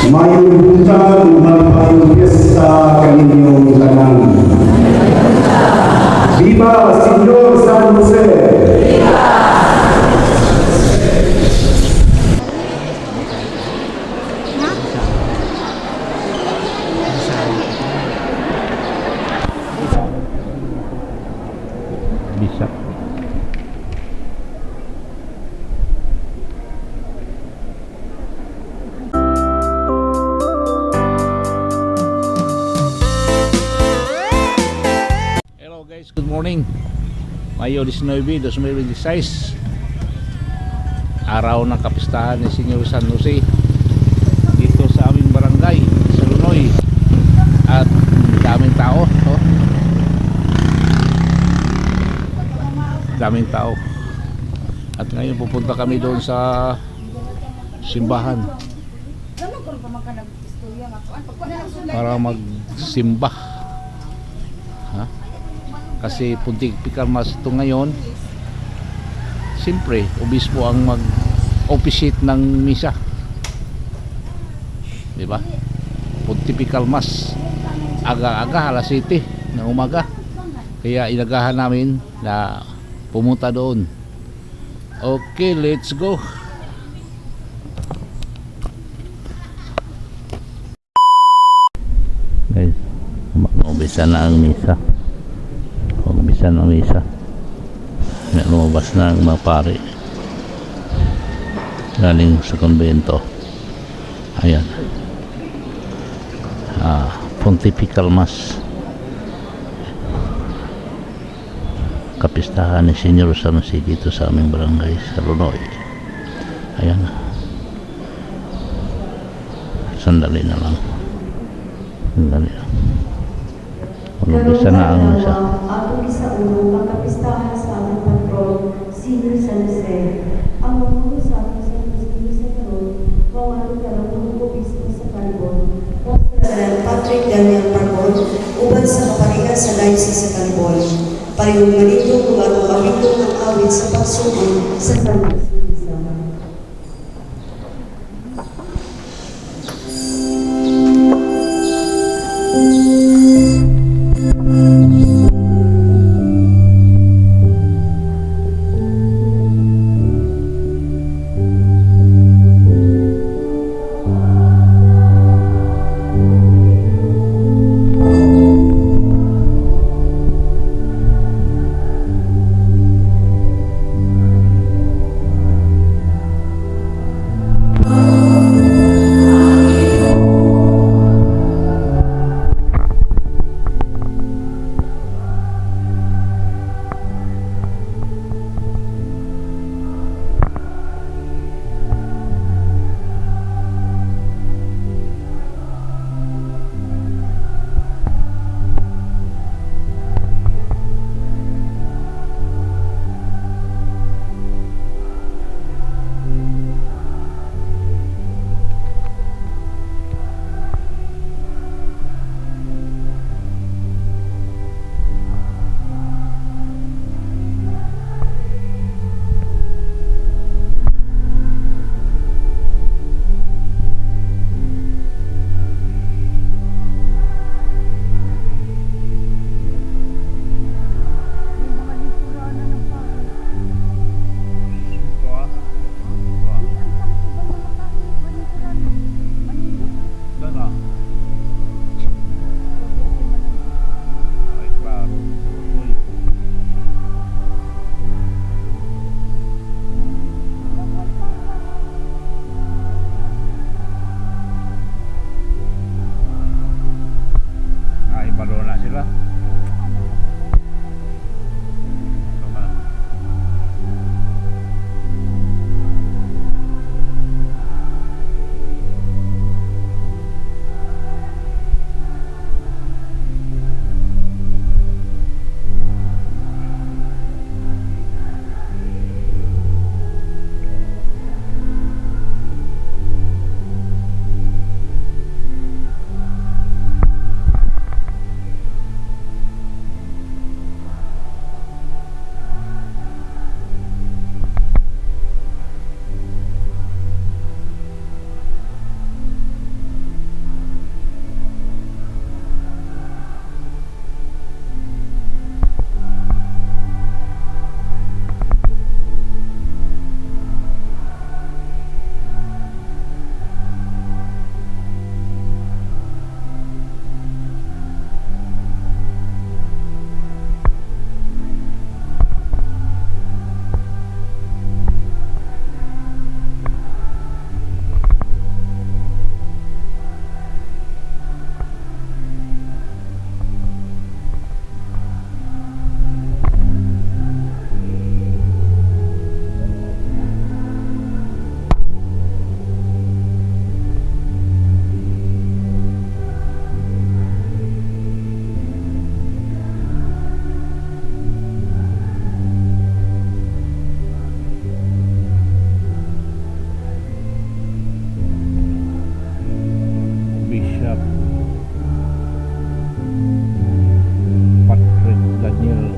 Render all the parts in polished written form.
Mayong buntag, malipayong fiesta kaninyong tanan. Viva Señor San Jose! Bisa. Hello guys, good morning. Mayo 19, 2026. Araw ng kapistahan ni Senyor San Jose dito sa aming barangay sa Lunoy. At daming tao, oh. Daming tao. At ngayon pupunta kami doon sa simbahan para magsimba, ha? Kasi Puntik Pikalmas ito ngayon. Siyempre obispo ang mag-officiate ng misa, di ba? Pontifical Mass aga-aga alas 7 ng umaga, kaya inagahan namin na pumunta doon. Okay, let's go. Guys, umpisa na ang misa. Umpisa na ang misa. May lumabas na ang mga pare galing sa konbento. Ayan. Pontifical Mass, kapistahan ni Senyor San Jose dito sa aming barangay sa Lunoy. Ayan. Sandali na lang. Sandali lang. Umpisa na ang misa. Atong isaulo ang kapistahan sa aming patron, Senyor San Jose. Ang mamuno sa ating San Jose sa karon, mawalo ka ng mga obispo sa Calibon. President Patrick Daniel Pargon, uban sa kaparihan sa Diocese sa Calibon. Parehong ganito kung ano kamito ng awit sa pagsugod sa San Jose. Bishop Patrick Daniel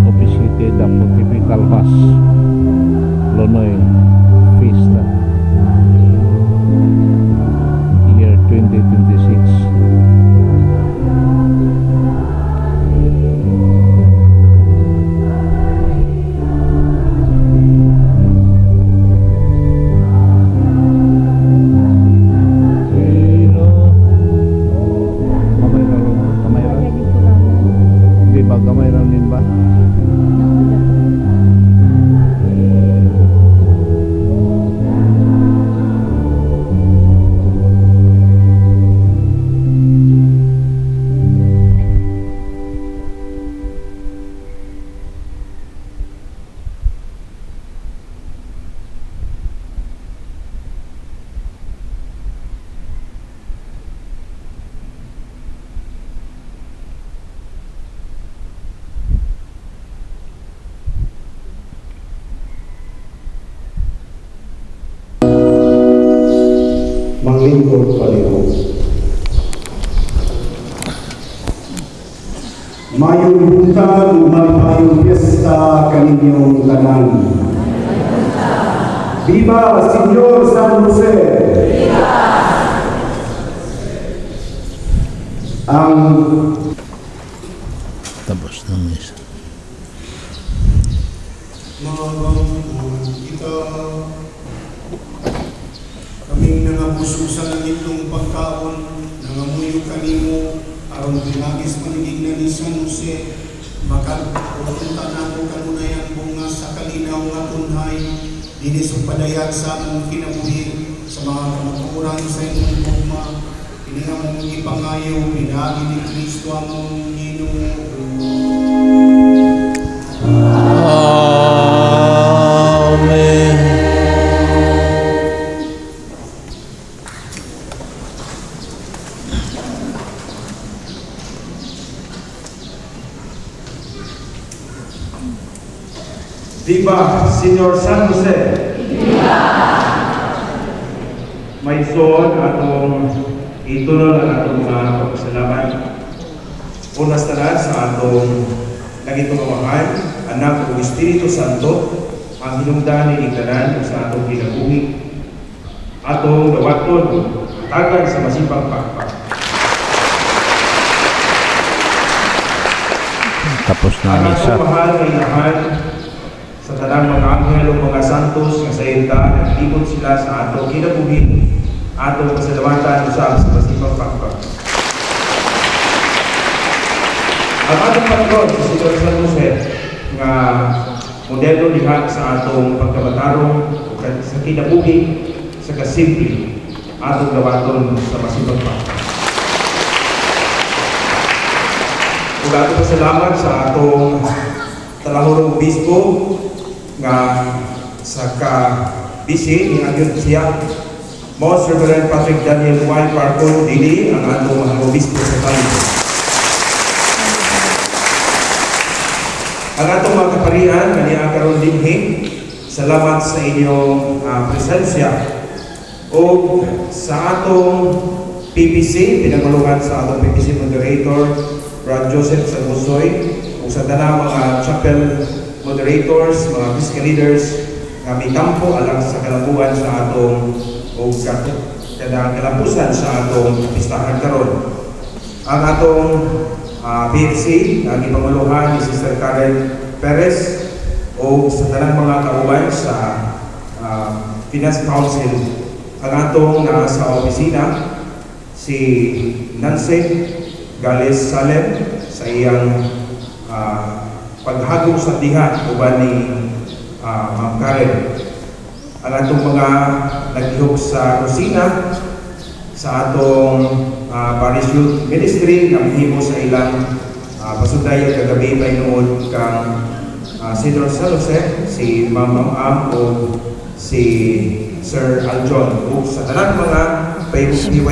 officiated the Pontifical Mass Lonoy Fiesta year 2026. Gamay ram din ba? Manglingkod pareho. Mayong buntag, malipayong piyesta kaninyong tanan. Viva Señor San Jose! Ang Tapos na misa. kita kaming nangabuso sa langitong pagkaon, nangamuyo kanimo, aron pinagis manigig na ni San Jose, makagpunta na ko kanunayan bunga sa kalinaw nga tunhay, dinis ang padayag sa among kinabuhi, sa mga kamaturan sa inyong bugma, ini nga mong ipangayo, pinagi ni Kristo among Ginoo. Amen. Viva Señor San Jose! May son atong itunol ang atong mga pagpasalamat. Unas tanan sa atong nagitumawahan, anak ng Espiritu Santo, ang hinungdan ni tanan sa atong kinabuhi. Atong dawaton, tagan sa masipang pakpak. Tapos na Ang misa. atong mahal na inahan, sa tanang mga anghel o mga santos nga sa ita, nagtibot sila sa atong kinabuhi, atong pasalamatan usab sa masipang pakpak. Ang atong patron, si Señor San Jose, nga modelo diha sa atong pagkabatarong sa kinabuhi, sa kasimple, atong gawaton sa masipang pakpak. Ug atong pasalamat sa atong talahurong obispo nga sa ka-bisi ni Agyon siya, Most Reverend Patrick Daniel Y. Parco Dili, ang atong mga obispo sa Talino. Ang atong mga kaparian, kaniya karon dinhi, salamat sa inyong presensya o sa atong PPC, pinagulungan sa atong PPC moderator, Brad Joseph Sangusoy, o sa tanang mga chapel moderators, mga fiscal leaders, nga mitampo alang sa kalambuan sa atong o kada kalampusan sa atong pistahan karon. Ang atong PFC, ang ipanguluhan ni Sister Karen Perez o sa tanang mga kauban sa Finance Council. Ang atong nasa opisina, si Nancy Gales Salem sa iyang paghagok sa diha uban ni Ma'am Karen. Ang atong mga naghihok sa kusina sa atong Parish Youth Ministry na mahimo sa ilang pasudaya kagabi pa noon kang Señor San Jose, si Ma'am Am o si Sir Aljon o sa talang mga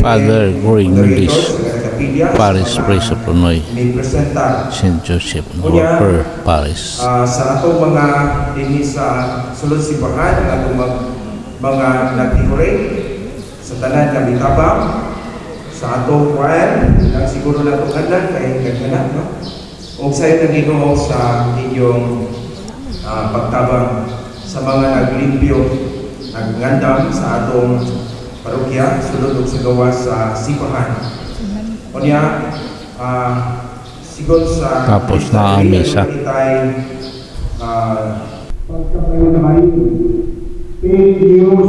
Father Green Mendes. Kapilya Paris Praise of Prunoy, may presenta St. Joseph Norper Paris. sa atong mga dinhi sa sulod simbahan, ang atong mga nagtihore sa tanan nga bitabang sa atong choir, lang siguro na itong hadlan kay gagana, no? O sa'yo na Ginoo sa inyong pagtabang sa mga naglimpyo, naggandam sa atong parokya, sulod og sa gawas sa simbahan. O niya, sigol sa Tapos na ang misa. pagkakalamay, fake news,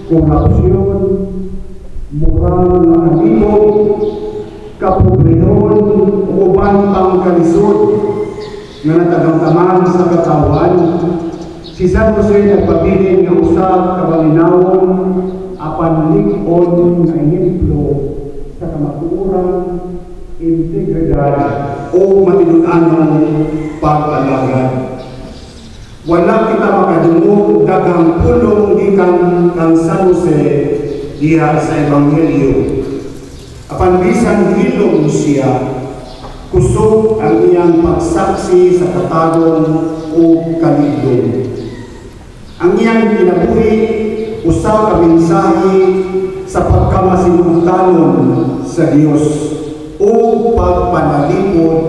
korupsyon, mukhang mahalibog, kapobrehon, uban pang kalisod, na natagamtaman sa katawan, si San Jose nagpabilin nga usab kabalinawon apan lig-on nga ehemplo sa kamatuoran, integridad o matinud-anong pag-alagad. Wala kita makadungog daghang pulong gikan kang San Jose diha sa Ebanghelyo. Apan bisan hilom siya, kusog ang iyang pagsaksi sa katagong o kalidong. Ang iyang kinabuhi, usa ka mensahe sa pagkamasinuhtanon sa Dios o pagpanalipod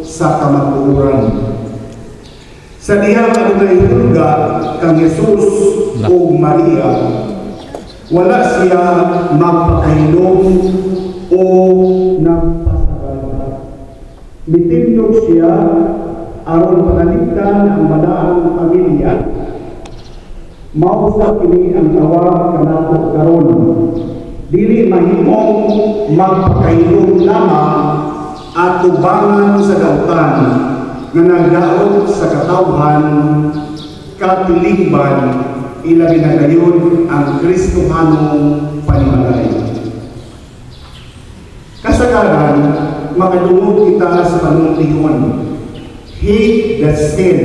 sa kamatuoran. Sa dihang adunay hulga kang Jesus o Maria, wala siya magpakahilom o nagpasagal. Mitindog siya aron panaligtan ang balaang pamilya. Mausap kini ang tawag kanato karon. Dili mahimong magpakahilom lamang at tubangan sa dautan nga nagdaot sa katawhan katilingban ilabi na gayon ang Kristohanong panimalay. Kasagaran, makadungog kita sa panuntiyon. Hate the sin,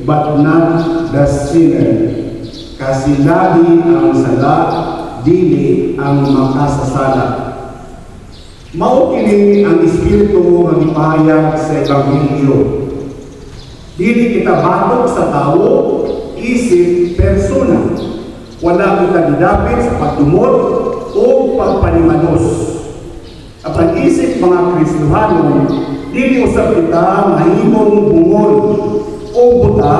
but not the sinner. Kasi lagi ang sala, dili ang makasasala. Mao kini ang espiritu nga gipahayag sa Ebanghelyo. Dili kita batok sa tao, isip, persona. Wala kita didapit sa pagdumot o pagpanimanos. Apan isip mga Kristohano, dili usab kita mahimong bungol o buta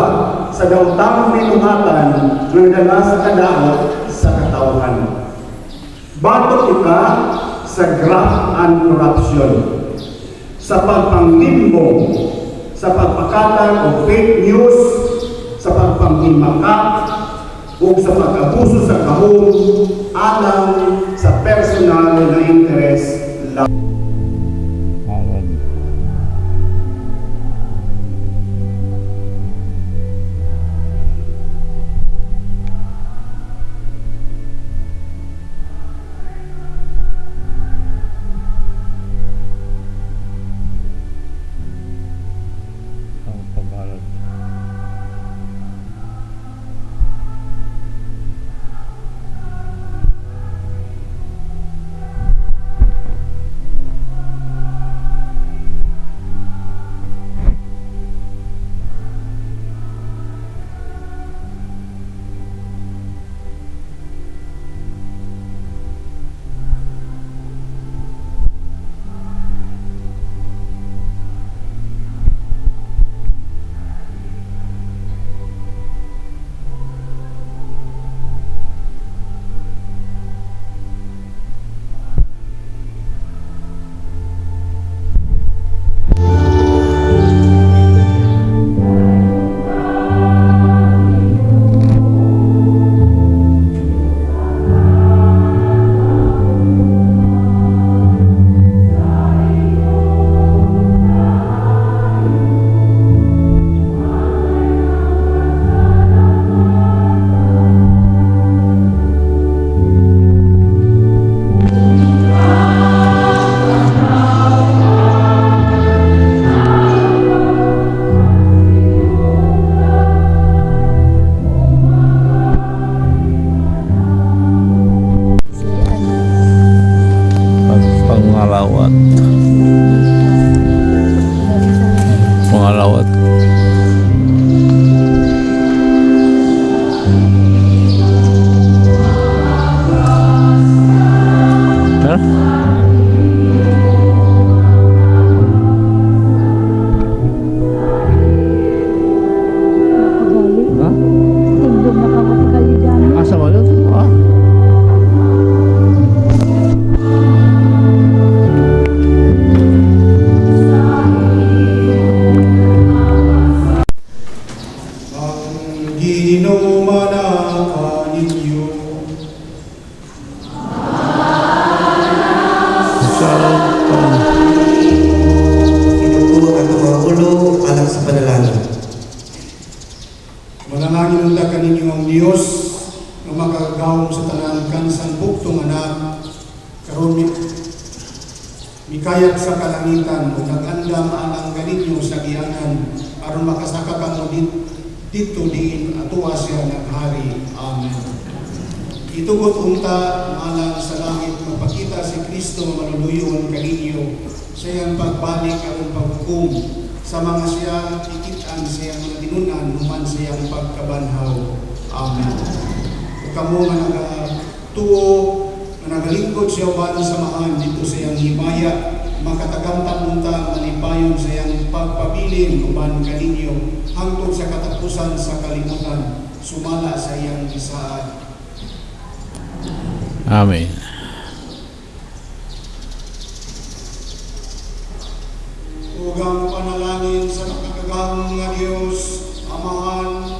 sa daotang binuhatan ng dala sa kadaot sa katawhan. Batok kita sa graft and corruption, sa pagpanglimbong, sa pagpakatan o fake news, sa pagpanghimakak, o sa pag-abuso sa kahong alang sa personal na interes lang. Ginuma na kaninyo. Inupo ang mga ulo alang sa panalangin. Manalangin unta kaninyo ang Dios nga makagawom sa tanan kansang buktong anak karon mikayat sa kalangitan ug nagandam ang kaninyo sa gianan aron makasaka kamo dito diin atuwa siya naghari. Amen. Itugot unta malang sa langit mapakita si Kristo nga manuluyon kaninyo sa iyang pagbalik aron paghukom sa mga siyang ikitaan sa iyang mga tinunan human sa iyang pagkabanhaw. Amen. Ug kamo nga nagatuo nga nagalingkod siya balang samahan dito sa iyang himaya makatagamtan unta manipayon sa iyang pagpabilin uban kaninyo hangtod sa katapusan sa kalimutan sumala sa iyang gisaad. Amen. Ug ang panalangin sa nakakagahong nga Dios, Amahan,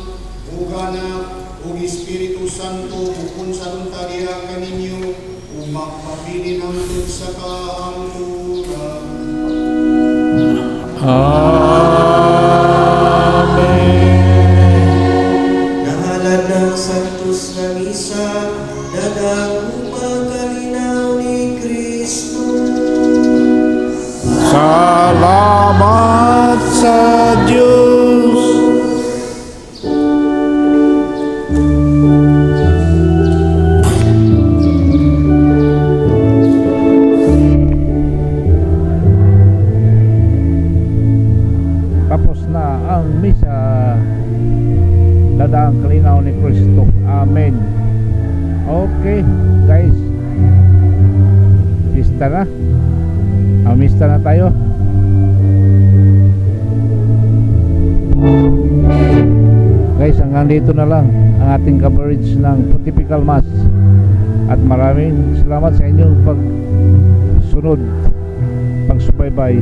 ug Anak, ug Espiritu Santo, bukod sa lunta diha kaninyo, ug magpabilin hangtod sa kahangturan. Amen. Ngalan ng Santos na Misa, dagang pagkalinaw ni Kristo. Salamat sa Diyos. Tapos na ang misa. Dadaang kalinaw ni Kristo. Amen. Okay, guys. Pista na. Amista na tayo. Guys, hanggang dito na lang ang ating coverage ng typical mass. At maraming salamat sa inyong pagsunod, pagsubaybay.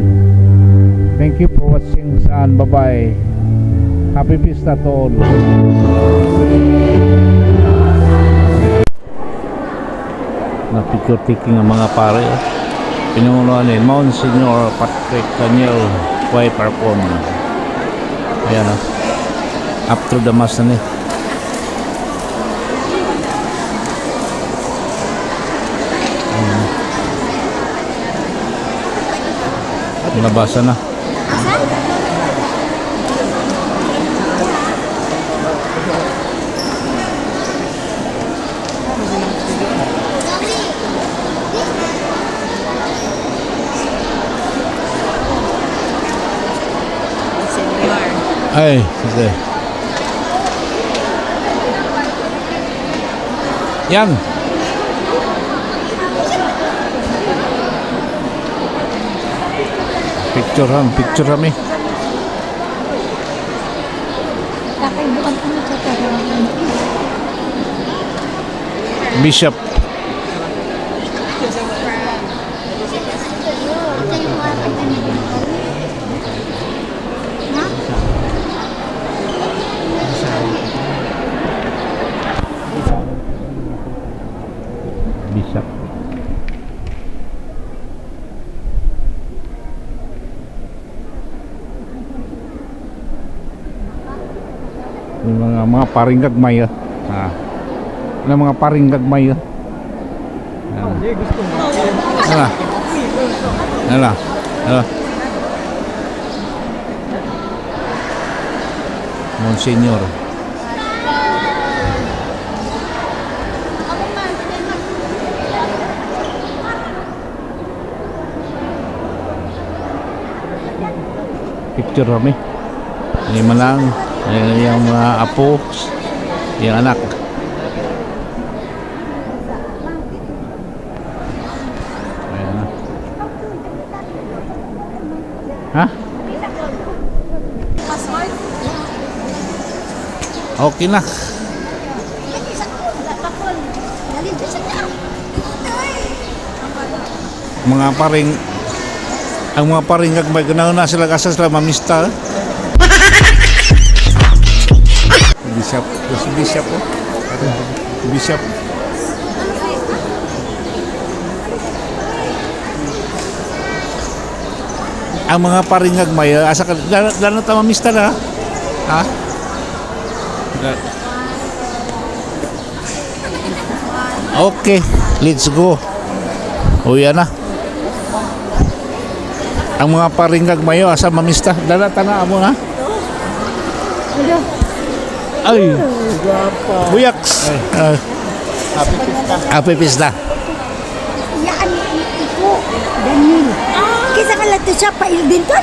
Thank you for watching saan. Bye-bye. Happy Pista to all. Napicture-taking ang mga pare. Pinungunuan ni Monsignor Patrick Daniel Way Parpon. Ayan o. After the mass na ni. Nabasa na. Ay, sige. Yan. Picture kami. Bishop. Bishop. Yung mga paring gagmay mga paring gagmay Hala. Monsignor. Picture kami. Ini malang yang mga apo, yung anak. Ayan na. Ha? Okay na. Mga paring ang mga paring gagmay ganaw na sila kasas sila mamista. Bishop. Si Bishop po. Bishop. Ang mga paringag may asa ka lalo ta mamista na. Ha? Okay, let's go. Uwi na. Ang mga paringag mayo asa mamista. Dala na mo ha. Ay. Buyaks. Happy pista. Yan, iko, Daniel. Kisa ka lang siya, pail din to.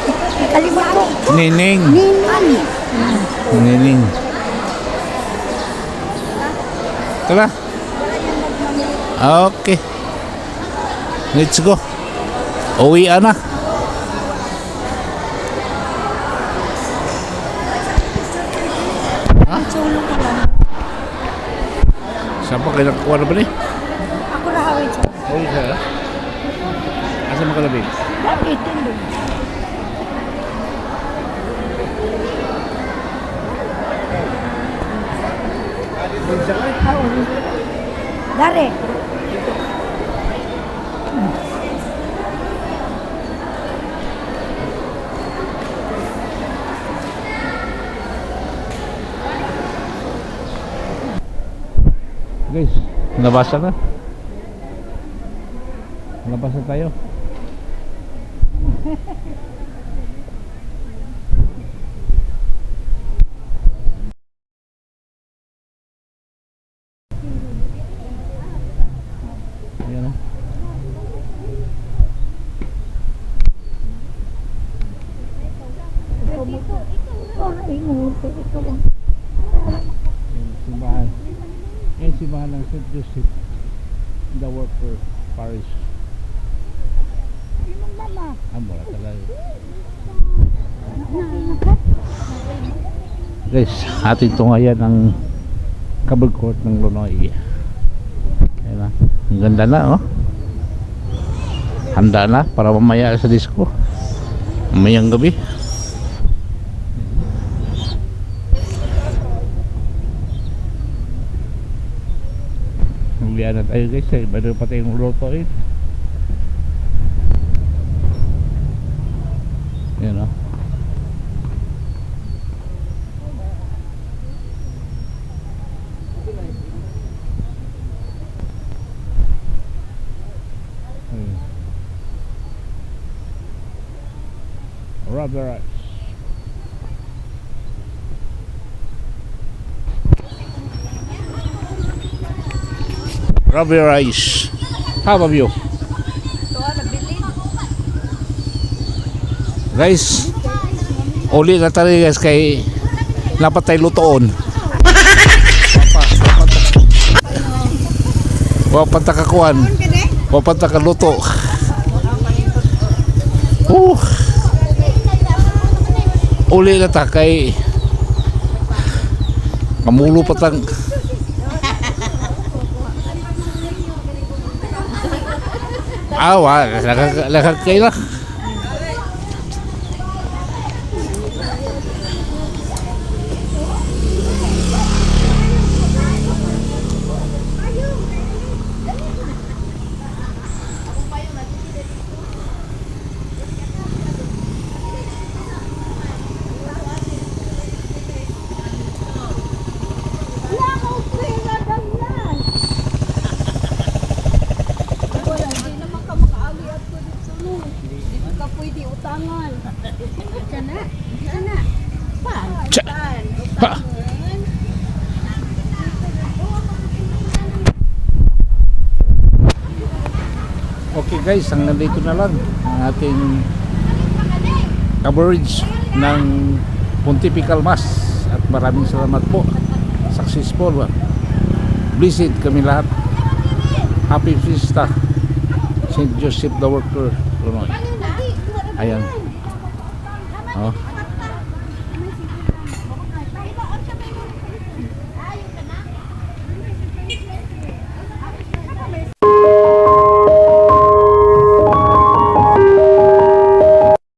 Kalimut ko. Nining. Ninan. Nining. Tara. Okay. Let's go. Uwi na. Sulong ka lang. Saan pa kayo nakuha na ba ni? Ako na hawin siya. Uwi siya. Asa mo kalabig? Bakit hindi? Dari. Guys, nabasa na. Nabasa tayo. Ayan o. Oh, ingot. Ito lang. Simbahan. Yan simbahan ng St. Joseph in the Worker Parish. Yung mama. Mura talaga. Guys, ating tungayan ang cable court ng Lonoy. Ayan na. Ang ganda na, oh. Handa na para mamaya sa disco. Mamayang gabi. Uwian na tayo guys, eh. Bago pa tayong lutuin. Yan o. Rubber rights. Rubber rice. How about you? Guys, uli na tayo guys kay napatay lutoon. Wapata kakuan. Wapata ka luto. Uli na ta kay kamulo patang awa, lakag kayo na. Ha. Okay guys, hanggang dito na lang ang ating coverage ng Pontifical Mass at maraming salamat po. Successful, blessed kami lahat. Happy Fiesta St. Joseph the Worker, Lonoy. Ayan. Oh.